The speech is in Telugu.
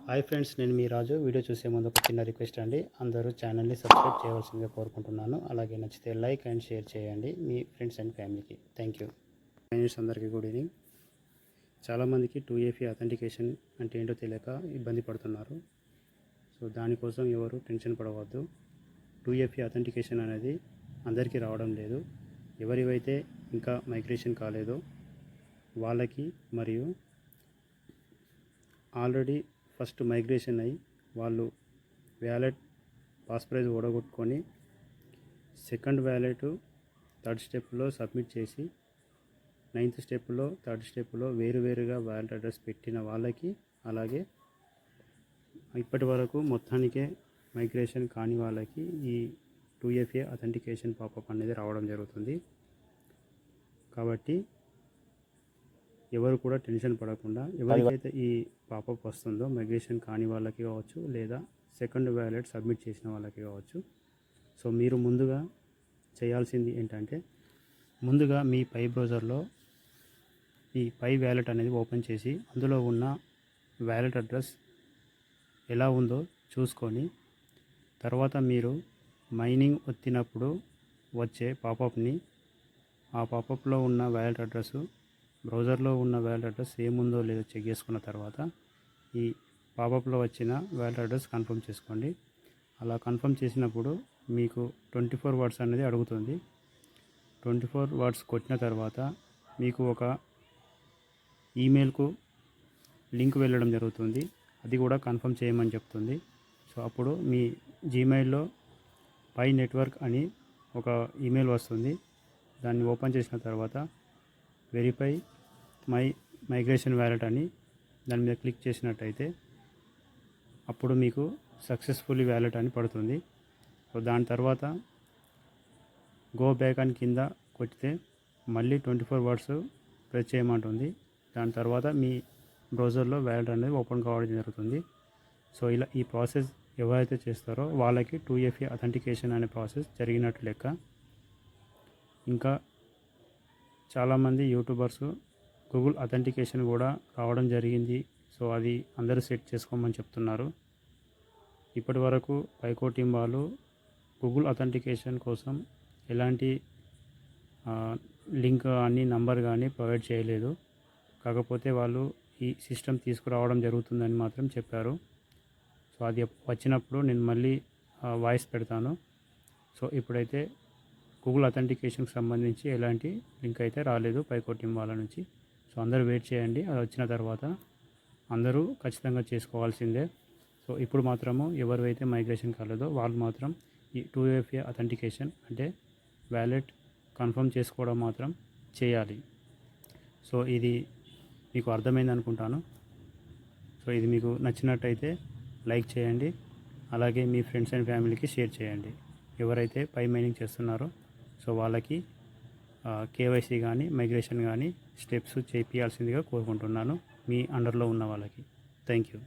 హాయ్ ఫ్రెండ్స్, నేను మీ రాజు. వీడియో చూసే ముందు ఒక చిన్న రిక్వెస్ట్ అండి. అందరూ ఛానల్ని సబ్స్క్రైబ్ చేయవలసిందిగా కోరుకుంటున్నాను. అలాగే నచ్చితే లైక్ అండ్ షేర్ చేయండి మీ ఫ్రెండ్స్ అండ్ ఫ్యామిలీకి. Thank you. ఫ్రెండ్స్ అందరికీ గుడ్ ఈవినింగ్. చాలామందికి 2FA అథెంటికేషన్ అంటే ఏంటో తెలియక ఇబ్బంది పడుతున్నారు. సో దానికోసం ఎవరు టెన్షన్ పడవద్దు. 2FA అథెంటికేషన్ అనేది అందరికీ రావడం లేదు. ఎవరివైతే ఇంకా మైగ్రేషన్ కాలేదో వాళ్ళకి, మరియు ఆల్రెడీ ఫస్ట్ మైగ్రేషన్ అయ్యి వాళ్ళు వ్యాలెట్ పాస్ ప్రైజ్ ఓడగొట్టుకొని సెకండ్ వ్యాలెట్ థర్డ్ స్టెప్లో సబ్మిట్ చేసి 9th స్టెప్లో థర్డ్ స్టెప్లో వేరువేరుగా వ్యాలెట్ అడ్రస్ పెట్టిన వాళ్ళకి, అలాగే ఇప్పటి వరకు మొత్తానికే మైగ్రేషన్ కాని వాళ్ళకి ఈ 2FA అథెంటికేషన్ పాపప్ అనేది రావడం జరుగుతుంది. కాబట్టి ఎవరు కూడా టెన్షన్ పడకుండా, ఎవరికైతే ఈ పాపప్ వస్తుందో మైగ్రేషన్ కాని వాళ్ళకి కావచ్చు, లేదా సెకండ్ వ్యాలెట్ సబ్మిట్ చేసిన వాళ్ళకి కావచ్చు, సో మీరు ముందుగా చేయాల్సింది ఏంటంటే, ముందుగా మీ పై బ్రౌజర్లో ఈ పై వ్యాలెట్ అనేది ఓపెన్ చేసి అందులో ఉన్న వ్యాలెట్ అడ్రస్ ఎలా ఉందో చూసుకొని, తర్వాత మీరు మైనింగ్ ఒత్తినప్పుడు వచ్చే పాపప్ని, ఆ పాపప్లో ఉన్న వ్యాలెట్ అడ్రస్ బ్రౌజర్లో ఉన్న వ్యాలెట్ అడ్రస్ ఏముందో లేదో చెక్ చేసుకున్న తర్వాత ఈ పాపప్లో వచ్చిన వ్యాలెట్ అడ్రస్ కన్ఫర్మ్ చేసుకోండి. అలా కన్ఫర్మ్ చేసినప్పుడు మీకు 24 వర్డ్స్ అనేది అడుగుతుంది. 24 వర్డ్స్ కొట్టిన తర్వాత మీకు ఒక ఈమెయిల్కు లింక్ వెళ్ళడం జరుగుతుంది. అది కూడా కన్ఫర్మ్ చేయమని చెప్తుంది. సో అప్పుడు మీ జీమెయిల్లో పై నెట్వర్క్ అని ఒక ఈమెయిల్ వస్తుంది. దాన్ని ఓపెన్ చేసిన తర్వాత వెరిఫై మై మైగ్రేషన్ వ్యాలెట్ అని దాని మీద క్లిక్ చేసినట్టయితే అప్పుడు మీకు సక్సెస్ఫుల్లీ వ్యాలెట్ అని పడుతుంది. సో దాని తర్వాత గో బ్యాక్ అని కింద కొట్టితే మళ్ళీ 24 వర్డ్స్ ప్రెస్ చేయమంటుంది. దాని తర్వాత మీ బ్రౌజర్లో వ్యాలెట్ అనేది ఓపెన్ కావడం జరుగుతుంది. సో ఇలా ఈ ప్రాసెస్ ఎవరైతే చేస్తారో వాళ్ళకి 2FA అథెంటికేషన్ అనే ప్రాసెస్ జరిగినట్టు లెక్క. ఇంకా చాలామంది యూట్యూబర్స్ గూగుల్ అథెంటికేషన్ కూడా రావడం జరిగింది. సో అది అందరూ సెట్ చేసుకోమని చెప్తున్నారు. ఇప్పటి వరకు పైకో టీం వాళ్ళు గూగుల్ అథెంటికేషన్ కోసం ఎలాంటి లింక్ కానీ నంబర్ కానీ ప్రొవైడ్ చేయలేదు. కాకపోతే వాళ్ళు ఈ సిస్టమ్ తీసుకురావడం జరుగుతుందని మాత్రం చెప్పారు. సో అది వచ్చినప్పుడు నేను మళ్ళీ వాయిస్ పెడతాను. సో ఇప్పుడైతే గూగుల్ అథెంటికేషన్కి సంబంధించి ఎలాంటి లింక్ అయితే రాలేదు పైకో టీం వాళ్ళ నుంచి. సో అందరూ వెయిట్ చేయండి. అది వచ్చిన తర్వాత అందరూ ఖచ్చితంగా చేసుకోవాల్సిందే. సో ఇప్పుడు మాత్రము ఎవరైతే మైగ్రేషన్ కాలేదో వాళ్ళు మాత్రం ఈ 2FA అథెంటికేషన్ అంటే వ్యాలెట్ కన్ఫర్మ్ చేసుకోవడం మాత్రం చేయాలి. సో ఇది మీకు అర్థమైంది అనుకుంటాను. సో ఇది మీకు నచ్చినట్టయితే లైక్ చేయండి. అలాగే మీ ఫ్రెండ్స్ అండ్ ఫ్యామిలీకి షేర్ చేయండి. ఎవరైతే పై మైనింగ్ చేస్తున్నారో సో వాళ్ళకి KYC కానీ మైగ్రేషన్ కానీ స్టెప్స్ చేయించాల్సిందిగా కోరుకుంటున్నాను, మీ అండర్లో ఉన్న వాళ్ళకి. Thank you.